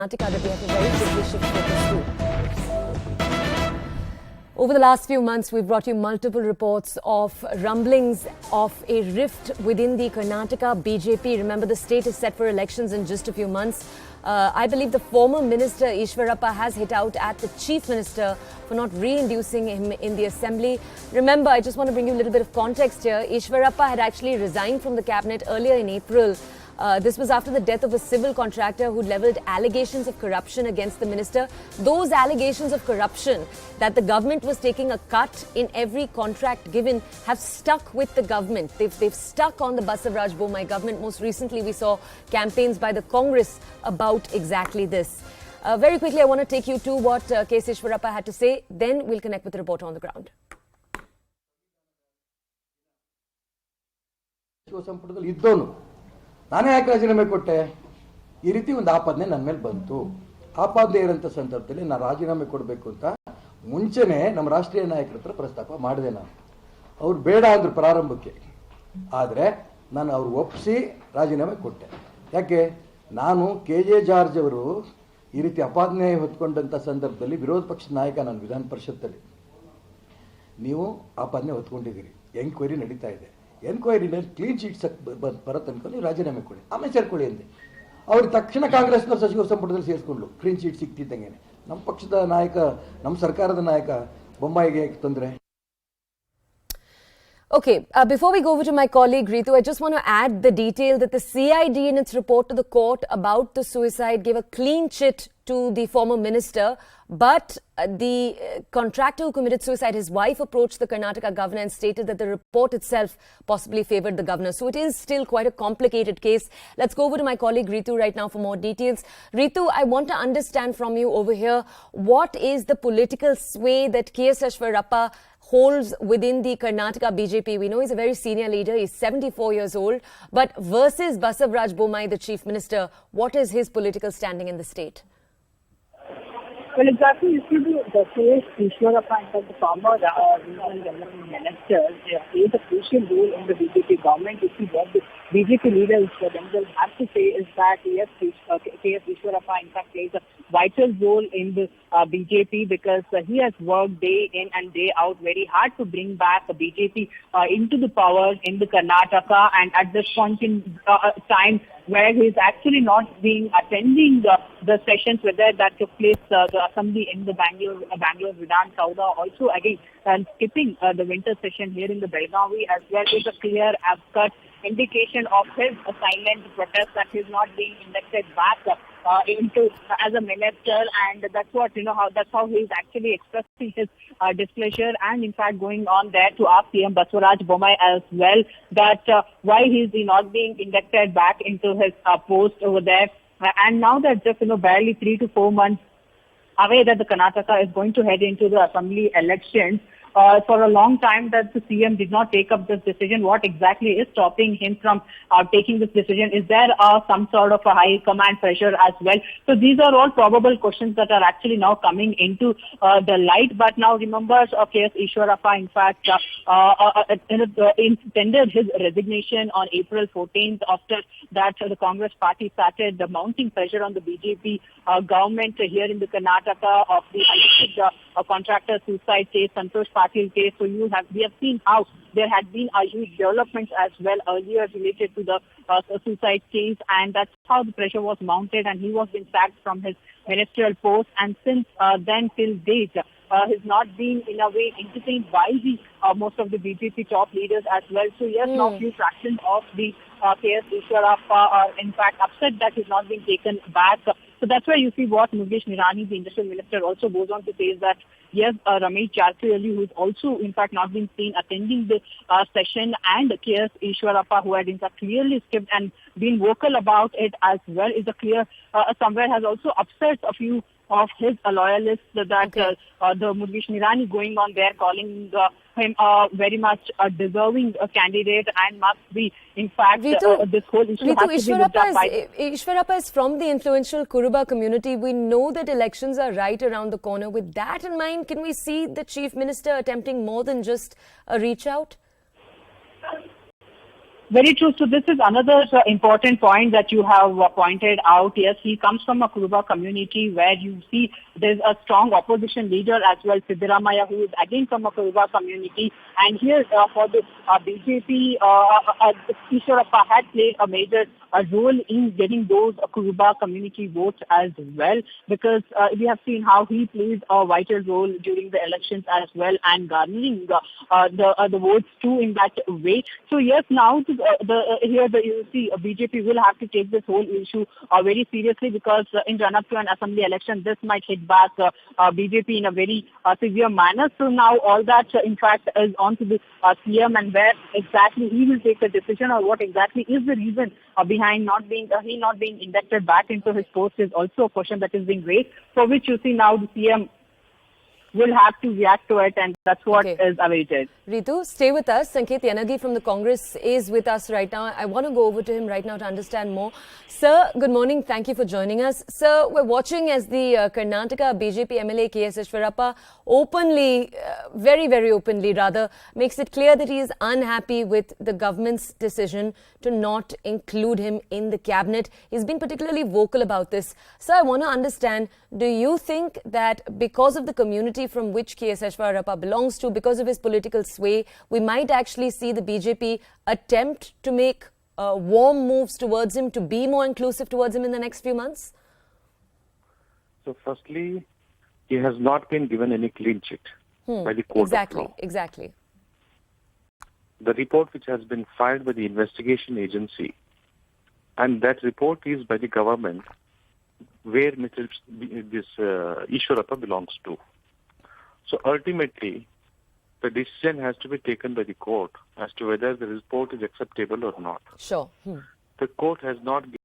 Karnataka that we have to very quickly shift focus to. Over the last few months, we've brought you multiple reports of rumblings of a rift within the Karnataka BJP. Remember, the state is set for elections in just a few months. I believe the former minister Eshwarappa has hit out at the chief minister for not reintroducing him in the assembly. Remember, I just want to bring you a little bit of context here. Eshwarappa had actually resigned from the cabinet earlier in April. This was after the death of a civil contractor who levelled allegations of corruption against the minister. Those allegations of corruption that the government was taking a cut in every contract given have stuck with the government. They've stuck on the Basavaraj Bommai government. Most recently, we saw campaigns by the Congress about exactly this. Very quickly, I want to take you to what K. Eshwarappa had to say. Then we'll connect with the reporter on the ground. ನಾನೇ ಯಾಕೆ ರಾಜೀನಾಮೆ ಕೊಟ್ಟೆ ಈ ರೀತಿ ಒಂದು ಆಪಾದನೆ ನನ್ನ ಮೇಲೆ ಬಂತು ಆಪಾದನೆ ಇರೋಂಥ ಸಂದರ್ಭದಲ್ಲಿ ನಾನು ರಾಜೀನಾಮೆ ಕೊಡಬೇಕು ಅಂತ ಮುಂಚೆನೇ ನಮ್ಮ ರಾಷ್ಟ್ರೀಯ ನಾಯಕರ ಹತ್ರ ಪ್ರಸ್ತಾಪ ಮಾಡಿದೆ ನಾನು ಅವ್ರು ಬೇಡ ಅಂದ್ರು ಪ್ರಾರಂಭಕ್ಕೆ ಆದರೆ ನಾನು ಅವ್ರು ಒಪ್ಪಿಸಿ ರಾಜೀನಾಮೆ ಕೊಟ್ಟೆ ಯಾಕೆ ನಾನು ಕೆ.ಜೆ. ಜಾರ್ಜ್ ಅವರು ಈ ರೀತಿ ಆಪಾದನೆ ಹೊತ್ಕೊಂಡಂಥ ಸಂದರ್ಭದಲ್ಲಿ ವಿರೋಧ ಪಕ್ಷದ ನಾಯಕ ನಾನು ವಿಧಾನ ಪರಿಷತ್ತಲ್ಲಿ ನೀವು ಆಪಾದನೆ ಹೊತ್ಕೊಂಡಿದ್ದೀರಿ ಎಂಕ್ವೈರಿ ನಡೀತಾ ಇದೆ ಎನ್ಕ್ವೈರಿನಲ್ಲಿ ಕ್ಲೀನ್ ಶೀಟ್ಸ್ ಬರತ್ತೆ ಅನ್ಕೊಂಡು ನೀವು ರಾಜೀನಾಮೆ ಕೊಡಿ ಆಮೇಲೆ ಸೇರ್ಕೊಳ್ಳಿ ಅಂದೆ ಅವ್ರು ತಕ್ಷಣ ಕಾಂಗ್ರೆಸ್ನ ಸಚಿವ ಸಂಪುಟದಲ್ಲಿ ಸೇರಿಸ್ಕೊಂಡ್ಲು ಕ್ಲೀನ್ ಶೀಟ್ ಸಿಕ್ತಿದ್ದಂಗೆ ನಮ್ಮ ಪಕ್ಷದ ನಾಯಕ ನಮ್ಮ ಸರ್ಕಾರದ ನಾಯಕ ಬೊಮ್ಮಾಯಿಗೆ ತೊಂದರೆ. Okay, before we go over to my colleague Ritu, I just want to add the detail that the CID in its report to the court about the suicide gave a clean chit to the former minister, but the contractor who committed suicide, his wife, approached the Karnataka governor and stated that the report itself possibly favoured the governor. So it is still quite a complicated case. Let's go over to my colleague Ritu right now for more details. Ritu, I want to understand from you over here, what is the political sway that K. Eshwarappa holds within the Karnataka BJP? We know he's a very senior leader. He's 74 years old. But versus Basavaraj Bommai, the chief minister, what is his political standing in the state? Well, exactly. You see, the case Eshwarappa, in fact, the former regional development minister, plays a crucial role in the BJP government. You see, what the BJP leaders themselves have to say is that yes, K.S. Eshwarappa, in fact, plays a vital role in the BJP because he has worked day in and day out very hard to bring back the BJP into the power in the Karnataka, and at this point in time where he is actually not being attending the sessions, whether that took place the assembly in the Bangalore Vidhan Sauda, also again skipping the winter session here in the Belgavi as well, is a clear cut indication of his silent protest that he is not being inducted back into as a minister, and that's what that's how he is actually expressing his displeasure, and in fact going on there to ask CM Basavaraj Bommai as well that why he is not being inducted back into his post over there. And now that just barely 3 to 4 months away that the Karnataka is going to head into the assembly elections, for a long time that the CM did not take up this decision. What exactly is stopping him from taking this decision? Is there some sort of a high command pressure as well? So these are all probable questions that are actually now coming into the light. But now remember, K.S. Eshwarappa, in fact, tendered his resignation on April 14th after that the Congress party started mounting pressure on the BJP government here in the Karnataka of the alleged contractor suicide case, Santosh Patil case. So we have seen how there had been a huge developments as well earlier related to the suicide case, and that's how the pressure was mounted, and he was being sacked from his ministerial post. And since then till date, has not been in a way entertained by the most of the BJP top leaders as well. So yes, now few fractions of the K.S. Eshwarappa are in fact upset that he's not being taken back. So that's why you see what Mukesh Nirani, the industrial minister, also goes on to say is that yes, Ramesh Jarkioli, who is also in fact not being seen attending the session, and K.S. Eshwarappa, who had in fact clearly skipped and been vocal about it as well, is a clear somewhere has also upset a few of his loyalists that the Mukesh Nirani going on there calling him very much a deserving candidate and must be, in fact, this whole issue has to be looked up by... Eshwarappa is from the influential Kuruba community. We know that elections are right around the corner. With that in mind, can we see the Chief Minister attempting more than just a reach out? Very true. So this is another important point that you have pointed out. Yes, he comes from a Kuruba community where you see there's a strong opposition leader as well, Siddaramaiah, who is again from a Kuruba community. And here for the BJP, Eshwarappa had played a major role in getting those Kuruba community votes as well, because we have seen how he plays a vital role during the elections as well and garnering the votes too in that way. So yes, now you see BJP will have to take this whole issue very seriously, because in run-up to an assembly election, this might hit back BJP in a very severe manner. So now all that in fact is on to the CM, and where exactly he will take the decision, or what exactly is the reason behind not being inducted back into his post is also a question that is being raised, for which you see now the CM will have to react to it, and that's what is awaited. Ritu, stay with us. Sanket Yanagi from the Congress is with us right now. I want to go over to him right now to understand more. Sir, good morning. Thank you for joining us. Sir, we're watching as the Karnataka BJP MLA KS Eshwarappa openly, very, very openly rather, makes it clear that he is unhappy with the government's decision to not include him in the cabinet. He's been particularly vocal about this. Sir, I want to understand, do you think that because of the community from which KS Eshwarappa belongs to, because of his political sway, we might actually see the BJP attempt to make warm moves towards him, to be more inclusive towards him in the next few months? So firstly, he has not been given any clean sheet by the court of law. Exactly. The report which has been filed by the investigation agency, and that report is by the government where this Eshwarappa belongs to. So ultimately, the decision has to be taken by the court as to whether the report is acceptable or not. Sure. The court has not